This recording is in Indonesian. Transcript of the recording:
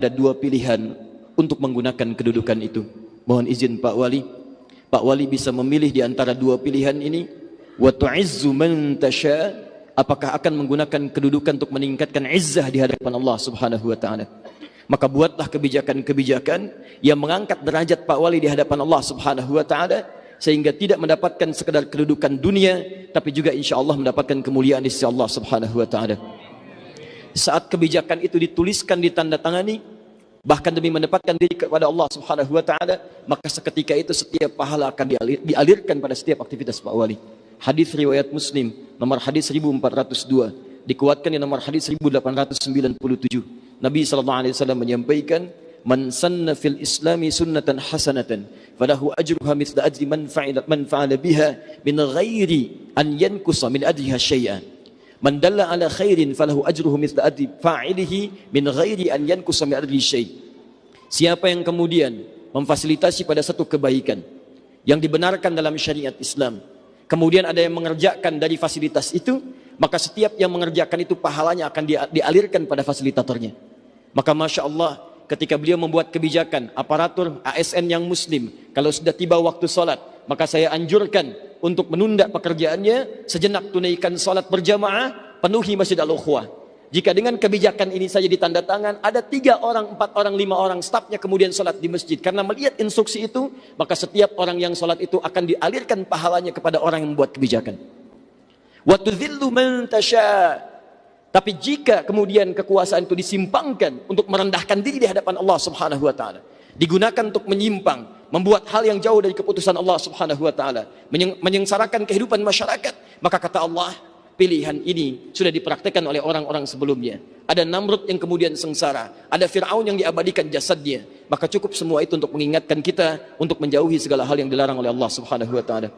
ada dua pilihan untuk menggunakan kedudukan itu. Mohon izin Pak Wali bisa memilih di antara dua pilihan ini. Wa tu'izzu man tasha, apakah akan menggunakan kedudukan untuk meningkatkan izzah di hadapan Allah Subhanahu wa taala. Maka buatlah kebijakan-kebijakan yang mengangkat derajat Pak Wali di hadapan Allah Subhanahu wa taala, sehingga tidak mendapatkan sekadar kedudukan dunia, tapi juga insyaallah mendapatkan kemuliaan di sisi Allah Subhanahu wa taala. Saat kebijakan itu dituliskan, ditandatangani, bahkan demi mendapatkan diri kepada Allah Subhanahu wa taala, maka seketika itu setiap pahala akan dialirkan pada setiap aktivitas Pak Wali. Hadis riwayat Muslim nomor hadis 1402, dikuatkan di nomor hadis 1897. Nabi sallallahu alaihi wasallam menyampaikan, "Man sanna fil islami sunnatan hasanatan falahu ajruha mithla ajri man fa'ala biha min ghairi an yankusa min ajriha syai'an. Man dalla ala khairin falahu ajruhu mithla ajri fa'ilihi min ghairi an yankusa min ajrihi syai'." Siapa yang kemudian memfasilitasi pada satu kebaikan yang dibenarkan dalam syariat Islam, kemudian ada yang mengerjakan dari fasilitas itu, maka setiap yang mengerjakan itu pahalanya akan dialirkan pada fasilitatornya. Maka Masya Allah, ketika beliau membuat kebijakan aparatur ASN yang muslim, kalau sudah tiba waktu sholat, maka saya anjurkan untuk menunda pekerjaannya, sejenak tunaikan sholat berjamaah, penuhi Masjid Al-Ukhwah. Jika dengan kebijakan ini saja ditanda tangan, ada 3 orang, 4 orang, 5 orang stafnya kemudian sholat di masjid. Karena melihat instruksi itu, maka setiap orang yang sholat itu akan dialirkan pahalanya kepada orang yang membuat kebijakan. Wa tudhillu man tasha. Tapi jika kemudian kekuasaan itu disimpangkan untuk merendahkan diri di hadapan Allah Subhanahu wa taala, digunakan untuk menyimpang, membuat hal yang jauh dari keputusan Allah Subhanahu wa taala, menyengsarakan kehidupan masyarakat, maka kata Allah, pilihan ini sudah dipraktikkan oleh orang-orang sebelumnya. Ada Namrud yang kemudian sengsara, ada Fir'aun yang diabadikan jasadnya. Maka cukup semua itu untuk mengingatkan kita untuk menjauhi segala hal yang dilarang oleh Allah Subhanahu wa taala.